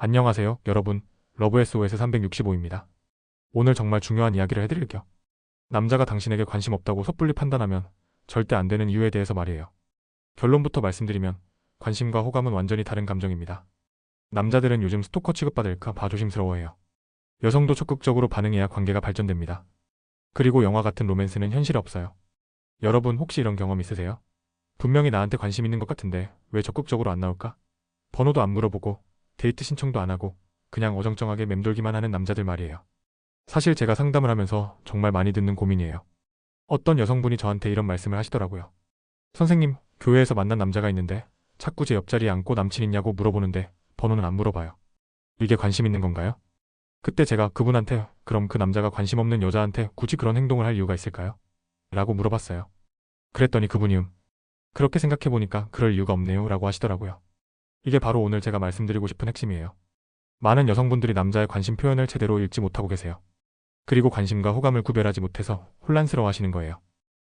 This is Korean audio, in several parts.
안녕하세요, 여러분. 러브 SOS 365입니다. 오늘 정말 중요한 이야기를 해드릴게요. 남자가 당신에게 관심 없다고 섣불리 판단하면 절대 안 되는 이유에 대해서 말이에요. 결론부터 말씀드리면 관심과 호감은 완전히 다른 감정입니다. 남자들은 요즘 스토커 취급받을까 봐 조심스러워해요. 여성도 적극적으로 반응해야 관계가 발전됩니다. 그리고 영화 같은 로맨스는 현실에 없어요. 여러분 혹시 이런 경험 있으세요? 분명히 나한테 관심 있는 것 같은데 왜 적극적으로 안 나올까? 번호도 안 물어보고 데이트 신청도 안 하고 그냥 어정쩡하게 맴돌기만 하는 남자들 말이에요. 사실 제가 상담을 하면서 정말 많이 듣는 고민이에요. 어떤 여성분이 저한테 이런 말씀을 하시더라고요. 선생님, 교회에서 만난 남자가 있는데 자꾸 제 옆자리에 앉고 남친 있냐고 물어보는데 번호는 안 물어봐요. 이게 관심 있는 건가요? 그때 제가 그분한테 그럼 그 남자가 관심 없는 여자한테 굳이 그런 행동을 할 이유가 있을까요? 라고 물어봤어요. 그랬더니 그분이 그렇게 생각해보니까 그럴 이유가 없네요 라고 하시더라고요. 이게 바로 오늘 제가 말씀드리고 싶은 핵심이에요. 많은 여성분들이 남자의 관심 표현을 제대로 읽지 못하고 계세요. 그리고 관심과 호감을 구별하지 못해서 혼란스러워 하시는 거예요.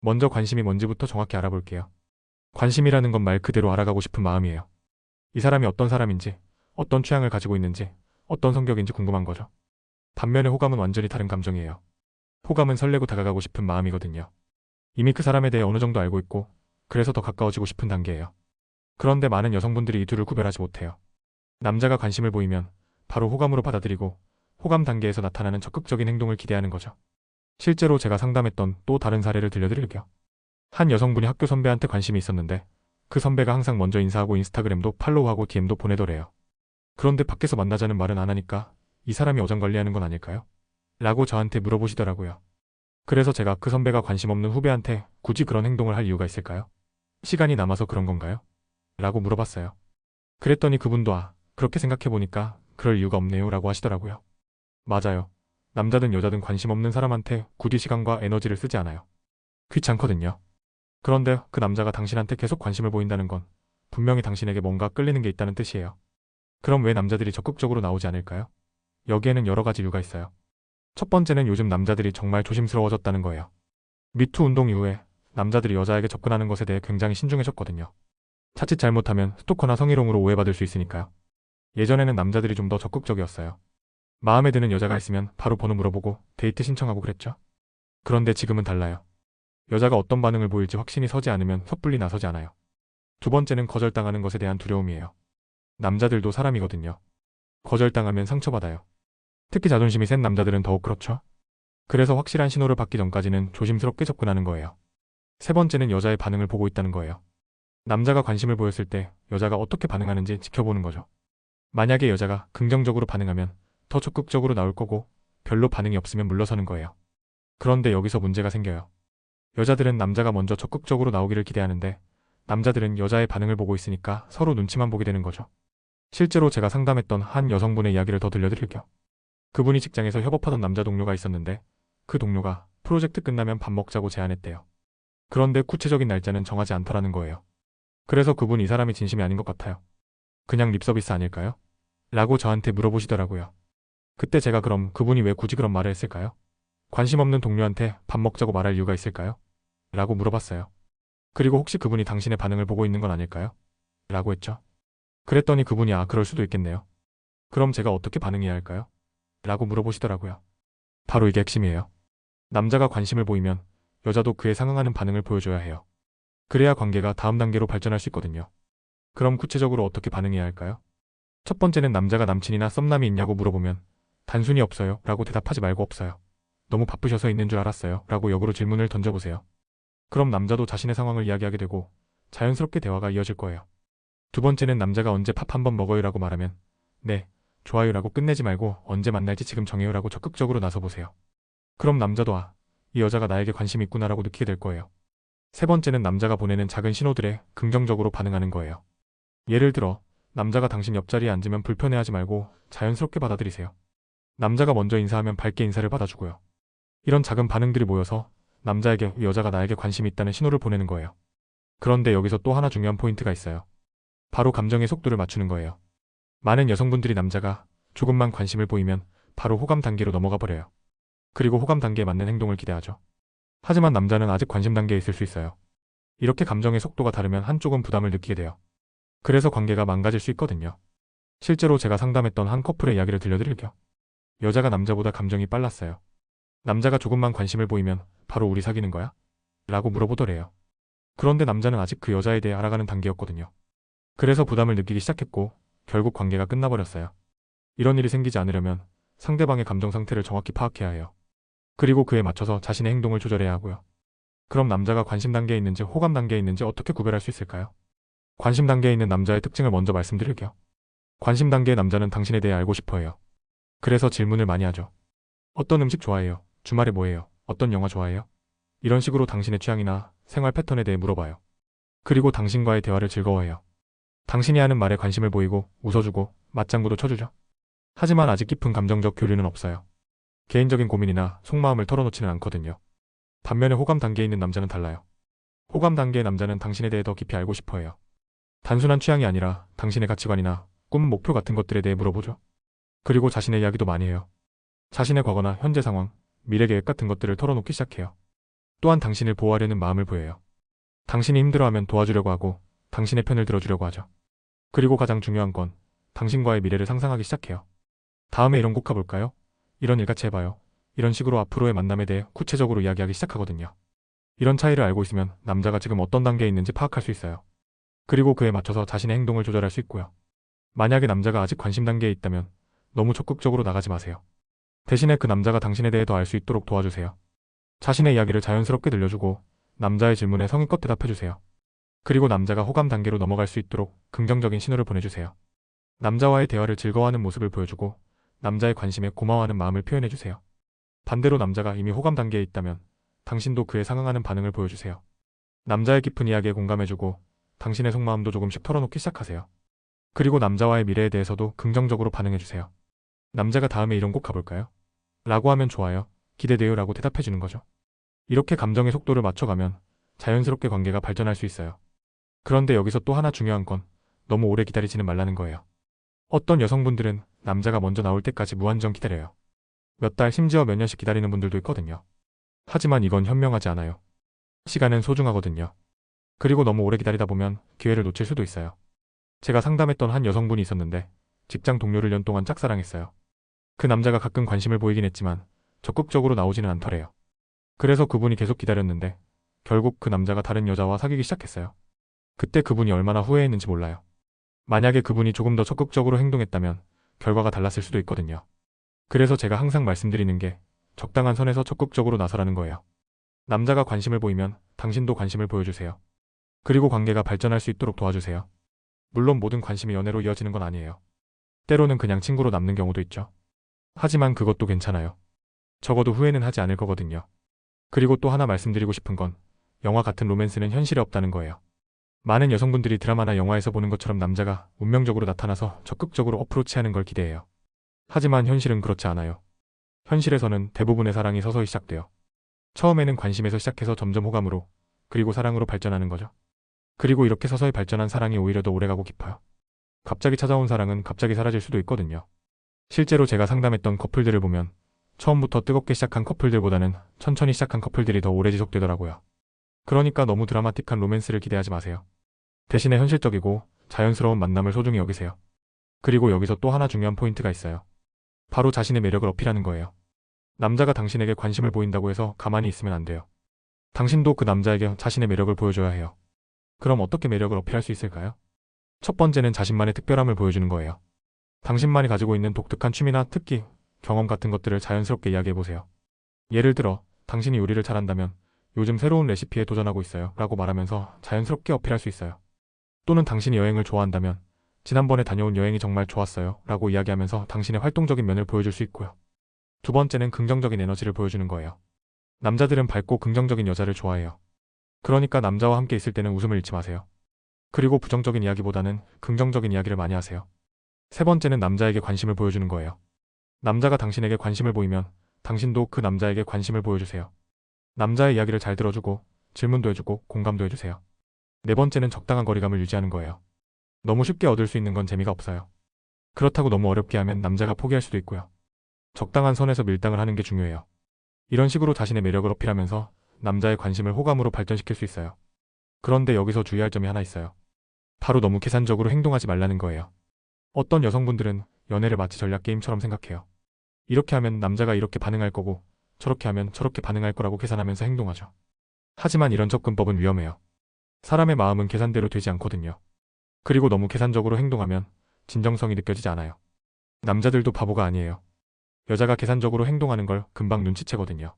먼저 관심이 뭔지부터 정확히 알아볼게요. 관심이라는 건 말 그대로 알아가고 싶은 마음이에요. 이 사람이 어떤 사람인지, 어떤 취향을 가지고 있는지, 어떤 성격인지 궁금한 거죠. 반면에 호감은 완전히 다른 감정이에요. 호감은 설레고 다가가고 싶은 마음이거든요. 이미 그 사람에 대해 어느 정도 알고 있고, 그래서 더 가까워지고 싶은 단계예요. 그런데 많은 여성분들이 이 둘을 구별하지 못해요. 남자가 관심을 보이면 바로 호감으로 받아들이고 호감 단계에서 나타나는 적극적인 행동을 기대하는 거죠. 실제로 제가 상담했던 또 다른 사례를 들려드릴게요. 한 여성분이 학교 선배한테 관심이 있었는데 그 선배가 항상 먼저 인사하고 인스타그램도 팔로우하고 DM도 보내더래요. 그런데 밖에서 만나자는 말은 안 하니까 이 사람이 어장관리하는 건 아닐까요? 라고 저한테 물어보시더라고요. 그래서 제가 그 선배가 관심 없는 후배한테 굳이 그런 행동을 할 이유가 있을까요? 시간이 남아서 그런 건가요? 라고 물어봤어요. 그랬더니 그분도 그렇게 생각해보니까 그럴 이유가 없네요 라고 하시더라고요. 맞아요. 남자든 여자든 관심 없는 사람한테 굳이 시간과 에너지를 쓰지 않아요. 귀찮거든요. 그런데 그 남자가 당신한테 계속 관심을 보인다는 건 분명히 당신에게 뭔가 끌리는 게 있다는 뜻이에요. 그럼 왜 남자들이 적극적으로 나오지 않을까요? 여기에는 여러 가지 이유가 있어요. 첫 번째는 요즘 남자들이 정말 조심스러워졌다는 거예요. 미투 운동 이후에 남자들이 여자에게 접근하는 것에 대해 굉장히 신중해졌거든요. 자칫 잘못하면 스토커나 성희롱으로 오해받을 수 있으니까요. 예전에는 남자들이 좀 더 적극적이었어요. 마음에 드는 여자가 있으면 바로 번호 물어보고 데이트 신청하고 그랬죠. 그런데 지금은 달라요. 여자가 어떤 반응을 보일지 확신이 서지 않으면 섣불리 나서지 않아요. 두 번째는 거절당하는 것에 대한 두려움이에요. 남자들도 사람이거든요. 거절당하면 상처받아요. 특히 자존심이 센 남자들은 더욱 그렇죠. 그래서 확실한 신호를 받기 전까지는 조심스럽게 접근하는 거예요. 세 번째는 여자의 반응을 보고 있다는 거예요. 남자가 관심을 보였을 때 여자가 어떻게 반응하는지 지켜보는 거죠. 만약에 여자가 긍정적으로 반응하면 더 적극적으로 나올 거고 별로 반응이 없으면 물러서는 거예요. 그런데 여기서 문제가 생겨요. 여자들은 남자가 먼저 적극적으로 나오기를 기대하는데 남자들은 여자의 반응을 보고 있으니까 서로 눈치만 보게 되는 거죠. 실제로 제가 상담했던 한 여성분의 이야기를 더 들려드릴게요. 그분이 직장에서 협업하던 남자 동료가 있었는데 그 동료가 프로젝트 끝나면 밥 먹자고 제안했대요. 그런데 구체적인 날짜는 정하지 않더라는 거예요. 그래서 그분 이 사람이 진심이 아닌 것 같아요. 그냥 립서비스 아닐까요? 라고 저한테 물어보시더라고요. 그때 제가 그럼 그분이 왜 굳이 그런 말을 했을까요? 관심 없는 동료한테 밥 먹자고 말할 이유가 있을까요? 라고 물어봤어요. 그리고 혹시 그분이 당신의 반응을 보고 있는 건 아닐까요? 라고 했죠. 그랬더니 그분이 그럴 수도 있겠네요. 그럼 제가 어떻게 반응해야 할까요? 라고 물어보시더라고요. 바로 이게 핵심이에요. 남자가 관심을 보이면 여자도 그에 상응하는 반응을 보여줘야 해요. 그래야 관계가 다음 단계로 발전할 수 있거든요. 그럼 구체적으로 어떻게 반응해야 할까요? 첫 번째는 남자가 남친이나 썸남이 있냐고 물어보면 단순히 없어요 라고 대답하지 말고 없어요. 너무 바쁘셔서 있는 줄 알았어요 라고 역으로 질문을 던져보세요. 그럼 남자도 자신의 상황을 이야기하게 되고 자연스럽게 대화가 이어질 거예요. 두 번째는 남자가 언제 밥 한번 먹어요 라고 말하면 네, 좋아요 라고 끝내지 말고 언제 만날지 지금 정해요 라고 적극적으로 나서보세요. 그럼 남자도 이 여자가 나에게 관심이 있구나 라고 느끼게 될 거예요. 세 번째는 남자가 보내는 작은 신호들에 긍정적으로 반응하는 거예요. 예를 들어 남자가 당신 옆자리에 앉으면 불편해하지 말고 자연스럽게 받아들이세요. 남자가 먼저 인사하면 밝게 인사를 받아주고요. 이런 작은 반응들이 모여서 남자에게 이 여자가 나에게 관심이 있다는 신호를 보내는 거예요. 그런데 여기서 또 하나 중요한 포인트가 있어요. 바로 감정의 속도를 맞추는 거예요. 많은 여성분들이 남자가 조금만 관심을 보이면 바로 호감 단계로 넘어가 버려요. 그리고 호감 단계에 맞는 행동을 기대하죠. 하지만 남자는 아직 관심 단계에 있을 수 있어요. 이렇게 감정의 속도가 다르면 한쪽은 부담을 느끼게 돼요. 그래서 관계가 망가질 수 있거든요. 실제로 제가 상담했던 한 커플의 이야기를 들려드릴게요. 여자가 남자보다 감정이 빨랐어요. 남자가 조금만 관심을 보이면 바로 우리 사귀는 거야? 라고 물어보더래요. 그런데 남자는 아직 그 여자에 대해 알아가는 단계였거든요. 그래서 부담을 느끼기 시작했고 결국 관계가 끝나버렸어요. 이런 일이 생기지 않으려면 상대방의 감정 상태를 정확히 파악해야 해요. 그리고 그에 맞춰서 자신의 행동을 조절해야 하고요. 그럼 남자가 관심 단계에 있는지 호감 단계에 있는지 어떻게 구별할 수 있을까요? 관심 단계에 있는 남자의 특징을 먼저 말씀드릴게요. 관심 단계의 남자는 당신에 대해 알고 싶어 해요. 그래서 질문을 많이 하죠. 어떤 음식 좋아해요? 주말에 뭐 해요? 어떤 영화 좋아해요? 이런 식으로 당신의 취향이나 생활 패턴에 대해 물어봐요. 그리고 당신과의 대화를 즐거워해요. 당신이 하는 말에 관심을 보이고 웃어주고 맞장구도 쳐주죠. 하지만 아직 깊은 감정적 교류는 없어요. 개인적인 고민이나 속마음을 털어놓지는 않거든요. 반면에 호감 단계에 있는 남자는 달라요. 호감 단계의 남자는 당신에 대해 더 깊이 알고 싶어 해요. 단순한 취향이 아니라 당신의 가치관이나 꿈, 목표 같은 것들에 대해 물어보죠. 그리고 자신의 이야기도 많이 해요. 자신의 과거나 현재 상황, 미래 계획 같은 것들을 털어놓기 시작해요. 또한 당신을 보호하려는 마음을 보여요. 당신이 힘들어하면 도와주려고 하고 당신의 편을 들어주려고 하죠. 그리고 가장 중요한 건 당신과의 미래를 상상하기 시작해요. 다음에 이런 곡 가볼까요? 이런 일 같이 해봐요. 이런 식으로 앞으로의 만남에 대해 구체적으로 이야기하기 시작하거든요. 이런 차이를 알고 있으면 남자가 지금 어떤 단계에 있는지 파악할 수 있어요. 그리고 그에 맞춰서 자신의 행동을 조절할 수 있고요. 만약에 남자가 아직 관심 단계에 있다면 너무 적극적으로 나가지 마세요. 대신에 그 남자가 당신에 대해 더 알 수 있도록 도와주세요. 자신의 이야기를 자연스럽게 들려주고 남자의 질문에 성의껏 대답해주세요. 그리고 남자가 호감 단계로 넘어갈 수 있도록 긍정적인 신호를 보내주세요. 남자와의 대화를 즐거워하는 모습을 보여주고 남자의 관심에 고마워하는 마음을 표현해주세요. 반대로 남자가 이미 호감 단계에 있다면 당신도 그에 상응하는 반응을 보여주세요. 남자의 깊은 이야기에 공감해주고 당신의 속마음도 조금씩 털어놓기 시작하세요. 그리고 남자와의 미래에 대해서도 긍정적으로 반응해주세요. 남자가 다음에 이런 곡 가볼까요? 라고 하면 좋아요. 기대돼요 라고 대답해주는 거죠. 이렇게 감정의 속도를 맞춰가면 자연스럽게 관계가 발전할 수 있어요. 그런데 여기서 또 하나 중요한 건 너무 오래 기다리지는 말라는 거예요. 어떤 여성분들은 남자가 먼저 나올 때까지 무한정 기다려요. 몇 달, 심지어 몇 년씩 기다리는 분들도 있거든요. 하지만 이건 현명하지 않아요. 시간은 소중하거든요. 그리고 너무 오래 기다리다 보면 기회를 놓칠 수도 있어요. 제가 상담했던 한 여성분이 있었는데 직장 동료를 연 동안 짝사랑했어요. 그 남자가 가끔 관심을 보이긴 했지만 적극적으로 나오지는 않더래요. 그래서 그분이 계속 기다렸는데 결국 그 남자가 다른 여자와 사귀기 시작했어요. 그때 그분이 얼마나 후회했는지 몰라요. 만약에 그분이 조금 더 적극적으로 행동했다면 결과가 달랐을 수도 있거든요. 그래서 제가 항상 말씀드리는 게 적당한 선에서 적극적으로 나서라는 거예요. 남자가 관심을 보이면 당신도 관심을 보여주세요. 그리고 관계가 발전할 수 있도록 도와주세요. 물론 모든 관심이 연애로 이어지는 건 아니에요. 때로는 그냥 친구로 남는 경우도 있죠. 하지만 그것도 괜찮아요. 적어도 후회는 하지 않을 거거든요. 그리고 또 하나 말씀드리고 싶은 건 영화 같은 로맨스는 현실에 없다는 거예요. 많은 여성분들이 드라마나 영화에서 보는 것처럼 남자가 운명적으로 나타나서 적극적으로 어프로치하는 걸 기대해요. 하지만 현실은 그렇지 않아요. 현실에서는 대부분의 사랑이 서서히 시작돼요. 처음에는 관심에서 시작해서 점점 호감으로, 그리고 사랑으로 발전하는 거죠. 그리고 이렇게 서서히 발전한 사랑이 오히려 더 오래가고 깊어요. 갑자기 찾아온 사랑은 갑자기 사라질 수도 있거든요. 실제로 제가 상담했던 커플들을 보면 처음부터 뜨겁게 시작한 커플들보다는 천천히 시작한 커플들이 더 오래 지속되더라고요. 그러니까 너무 드라마틱한 로맨스를 기대하지 마세요. 대신에 현실적이고 자연스러운 만남을 소중히 여기세요. 그리고 여기서 또 하나 중요한 포인트가 있어요. 바로 자신의 매력을 어필하는 거예요. 남자가 당신에게 관심을 보인다고 해서 가만히 있으면 안 돼요. 당신도 그 남자에게 자신의 매력을 보여줘야 해요. 그럼 어떻게 매력을 어필할 수 있을까요? 첫 번째는 자신만의 특별함을 보여주는 거예요. 당신만이 가지고 있는 독특한 취미나 특기, 경험 같은 것들을 자연스럽게 이야기해보세요. 예를 들어, 당신이 요리를 잘한다면 요즘 새로운 레시피에 도전하고 있어요 라고 말하면서 자연스럽게 어필할 수 있어요. 또는 당신이 여행을 좋아한다면 지난번에 다녀온 여행이 정말 좋았어요 라고 이야기하면서 당신의 활동적인 면을 보여줄 수 있고요. 두 번째는 긍정적인 에너지를 보여주는 거예요. 남자들은 밝고 긍정적인 여자를 좋아해요. 그러니까 남자와 함께 있을 때는 웃음을 잃지 마세요. 그리고 부정적인 이야기보다는 긍정적인 이야기를 많이 하세요. 세 번째는 남자에게 관심을 보여주는 거예요. 남자가 당신에게 관심을 보이면 당신도 그 남자에게 관심을 보여주세요. 남자의 이야기를 잘 들어주고 질문도 해주고 공감도 해주세요. 네 번째는 적당한 거리감을 유지하는 거예요. 너무 쉽게 얻을 수 있는 건 재미가 없어요. 그렇다고 너무 어렵게 하면 남자가 포기할 수도 있고요. 적당한 선에서 밀당을 하는 게 중요해요. 이런 식으로 자신의 매력을 어필하면서 남자의 관심을 호감으로 발전시킬 수 있어요. 그런데 여기서 주의할 점이 하나 있어요. 바로 너무 계산적으로 행동하지 말라는 거예요. 어떤 여성분들은 연애를 마치 전략 게임처럼 생각해요. 이렇게 하면 남자가 이렇게 반응할 거고 저렇게 하면 저렇게 반응할 거라고 계산하면서 행동하죠. 하지만 이런 접근법은 위험해요. 사람의 마음은 계산대로 되지 않거든요. 그리고 너무 계산적으로 행동하면 진정성이 느껴지지 않아요. 남자들도 바보가 아니에요. 여자가 계산적으로 행동하는 걸 금방 눈치채거든요.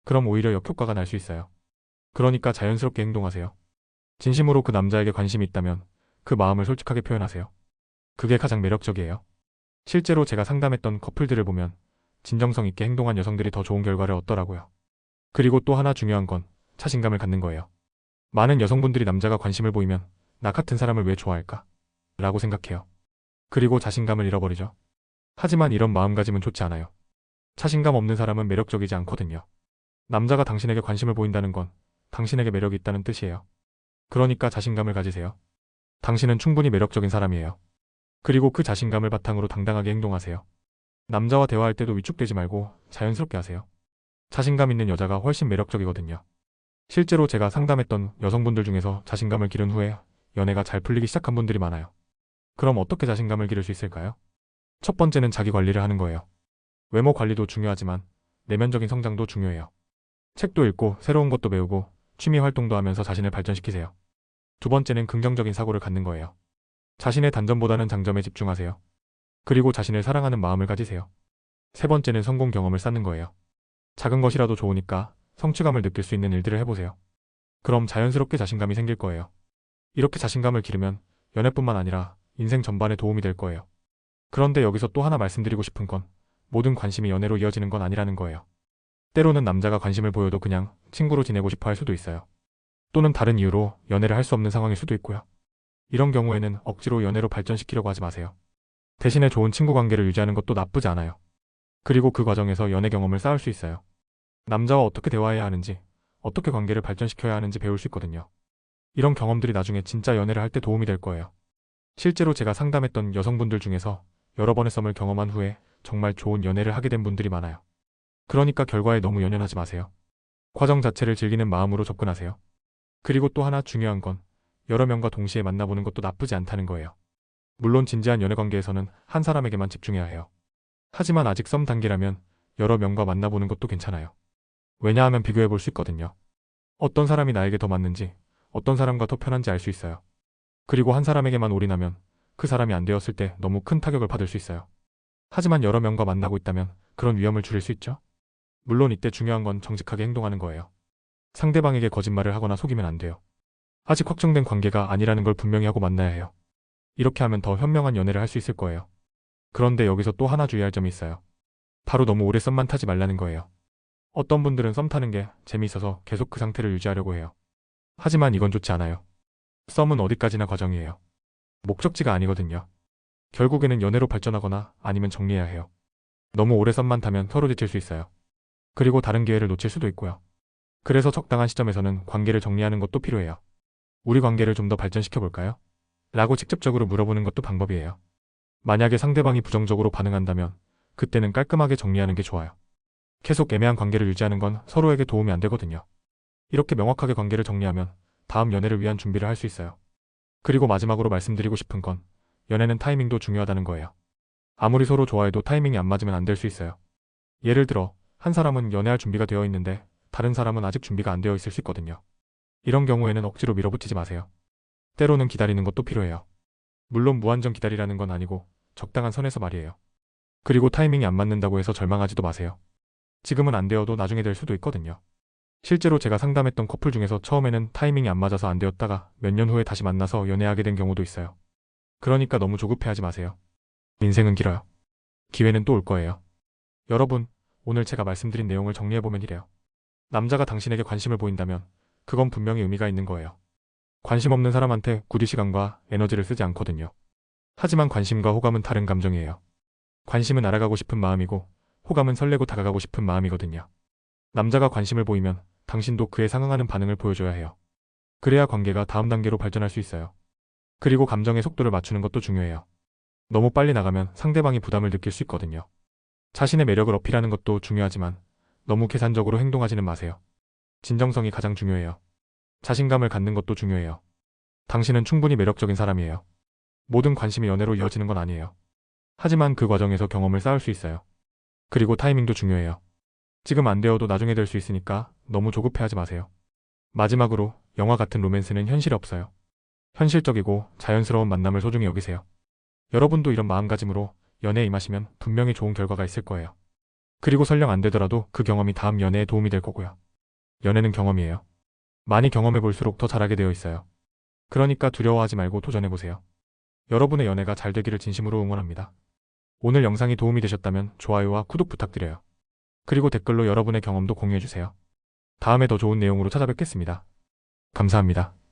그럼 오히려 역효과가 날 수 있어요. 그러니까 자연스럽게 행동하세요. 진심으로 그 남자에게 관심이 있다면 그 마음을 솔직하게 표현하세요. 그게 가장 매력적이에요. 실제로 제가 상담했던 커플들을 보면 진정성 있게 행동한 여성들이 더 좋은 결과를 얻더라고요. 그리고 또 하나 중요한 건 자신감을 갖는 거예요. 많은 여성분들이 남자가 관심을 보이면 나 같은 사람을 왜 좋아할까? 라고 생각해요. 그리고 자신감을 잃어버리죠. 하지만 이런 마음가짐은 좋지 않아요. 자신감 없는 사람은 매력적이지 않거든요. 남자가 당신에게 관심을 보인다는 건 당신에게 매력이 있다는 뜻이에요. 그러니까 자신감을 가지세요. 당신은 충분히 매력적인 사람이에요. 그리고 그 자신감을 바탕으로 당당하게 행동하세요. 남자와 대화할 때도 위축되지 말고 자연스럽게 하세요. 자신감 있는 여자가 훨씬 매력적이거든요. 실제로 제가 상담했던 여성분들 중에서 자신감을 기른 후에 연애가 잘 풀리기 시작한 분들이 많아요. 그럼 어떻게 자신감을 기를 수 있을까요? 첫 번째는 자기 관리를 하는 거예요. 외모 관리도 중요하지만 내면적인 성장도 중요해요. 책도 읽고 새로운 것도 배우고 취미 활동도 하면서 자신을 발전시키세요. 두 번째는 긍정적인 사고를 갖는 거예요. 자신의 단점보다는 장점에 집중하세요. 그리고 자신을 사랑하는 마음을 가지세요. 세 번째는 성공 경험을 쌓는 거예요. 작은 것이라도 좋으니까 성취감을 느낄 수 있는 일들을 해보세요. 그럼 자연스럽게 자신감이 생길 거예요. 이렇게 자신감을 기르면 연애뿐만 아니라 인생 전반에 도움이 될 거예요. 그런데 여기서 또 하나 말씀드리고 싶은 건 모든 관심이 연애로 이어지는 건 아니라는 거예요. 때로는 남자가 관심을 보여도 그냥 친구로 지내고 싶어 할 수도 있어요. 또는 다른 이유로 연애를 할 수 없는 상황일 수도 있고요. 이런 경우에는 억지로 연애로 발전시키려고 하지 마세요. 대신에 좋은 친구 관계를 유지하는 것도 나쁘지 않아요. 그리고 그 과정에서 연애 경험을 쌓을 수 있어요. 남자와 어떻게 대화해야 하는지, 어떻게 관계를 발전시켜야 하는지 배울 수 있거든요. 이런 경험들이 나중에 진짜 연애를 할 때 도움이 될 거예요. 실제로 제가 상담했던 여성분들 중에서 여러 번의 썸을 경험한 후에 정말 좋은 연애를 하게 된 분들이 많아요. 그러니까 결과에 너무 연연하지 마세요. 과정 자체를 즐기는 마음으로 접근하세요. 그리고 또 하나 중요한 건 여러 명과 동시에 만나보는 것도 나쁘지 않다는 거예요. 물론 진지한 연애 관계에서는 한 사람에게만 집중해야 해요. 하지만 아직 썸 단계라면 여러 명과 만나보는 것도 괜찮아요. 왜냐하면 비교해 볼 수 있거든요. 어떤 사람이 나에게 더 맞는지, 어떤 사람과 더 편한지 알 수 있어요. 그리고 한 사람에게만 올인하면 그 사람이 안 되었을 때 너무 큰 타격을 받을 수 있어요. 하지만 여러 명과 만나고 있다면 그런 위험을 줄일 수 있죠. 물론 이때 중요한 건 정직하게 행동하는 거예요. 상대방에게 거짓말을 하거나 속이면 안 돼요. 아직 확정된 관계가 아니라는 걸 분명히 하고 만나야 해요. 이렇게 하면 더 현명한 연애를 할 수 있을 거예요. 그런데 여기서 또 하나 주의할 점이 있어요. 바로 너무 오래 썸만 타지 말라는 거예요. 어떤 분들은 썸 타는 게 재미있어서 계속 그 상태를 유지하려고 해요. 하지만 이건 좋지 않아요. 썸은 어디까지나 과정이에요. 목적지가 아니거든요. 결국에는 연애로 발전하거나 아니면 정리해야 해요. 너무 오래 썸만 타면 서로 지칠 수 있어요. 그리고 다른 기회를 놓칠 수도 있고요. 그래서 적당한 시점에서는 관계를 정리하는 것도 필요해요. 우리 관계를 좀 더 발전시켜 볼까요? 라고 직접적으로 물어보는 것도 방법이에요. 만약에 상대방이 부정적으로 반응한다면 그때는 깔끔하게 정리하는 게 좋아요. 계속 애매한 관계를 유지하는 건 서로에게 도움이 안 되거든요. 이렇게 명확하게 관계를 정리하면 다음 연애를 위한 준비를 할 수 있어요. 그리고 마지막으로 말씀드리고 싶은 건 연애는 타이밍도 중요하다는 거예요. 아무리 서로 좋아해도 타이밍이 안 맞으면 안 될 수 있어요. 예를 들어 한 사람은 연애할 준비가 되어 있는데 다른 사람은 아직 준비가 안 되어 있을 수 있거든요. 이런 경우에는 억지로 밀어붙이지 마세요. 때로는 기다리는 것도 필요해요. 물론 무한정 기다리라는 건 아니고 적당한 선에서 말이에요. 그리고 타이밍이 안 맞는다고 해서 절망하지도 마세요. 지금은 안 되어도 나중에 될 수도 있거든요. 실제로 제가 상담했던 커플 중에서 처음에는 타이밍이 안 맞아서 안 되었다가 몇 년 후에 다시 만나서 연애하게 된 경우도 있어요. 그러니까 너무 조급해하지 마세요. 인생은 길어요. 기회는 또 올 거예요. 여러분, 오늘 제가 말씀드린 내용을 정리해보면 이래요. 남자가 당신에게 관심을 보인다면 그건 분명히 의미가 있는 거예요. 관심 없는 사람한테 굳이 시간과 에너지를 쓰지 않거든요. 하지만 관심과 호감은 다른 감정이에요. 관심은 알아가고 싶은 마음이고 호감은 설레고 다가가고 싶은 마음이거든요. 남자가 관심을 보이면 당신도 그에 상응하는 반응을 보여줘야 해요. 그래야 관계가 다음 단계로 발전할 수 있어요. 그리고 감정의 속도를 맞추는 것도 중요해요. 너무 빨리 나가면 상대방이 부담을 느낄 수 있거든요. 자신의 매력을 어필하는 것도 중요하지만 너무 계산적으로 행동하지는 마세요. 진정성이 가장 중요해요. 자신감을 갖는 것도 중요해요. 당신은 충분히 매력적인 사람이에요. 모든 관심이 연애로 이어지는 건 아니에요. 하지만 그 과정에서 경험을 쌓을 수 있어요. 그리고 타이밍도 중요해요. 지금 안 되어도 나중에 될 수 있으니까 너무 조급해하지 마세요. 마지막으로 영화 같은 로맨스는 현실에 없어요. 현실적이고 자연스러운 만남을 소중히 여기세요. 여러분도 이런 마음가짐으로 연애에 임하시면 분명히 좋은 결과가 있을 거예요. 그리고 설령 안 되더라도 그 경험이 다음 연애에 도움이 될 거고요. 연애는 경험이에요. 많이 경험해 볼수록 더 잘하게 되어 있어요. 그러니까 두려워하지 말고 도전해보세요. 여러분의 연애가 잘 되기를 진심으로 응원합니다. 오늘 영상이 도움이 되셨다면 좋아요와 구독 부탁드려요. 그리고 댓글로 여러분의 경험도 공유해주세요. 다음에 더 좋은 내용으로 찾아뵙겠습니다. 감사합니다.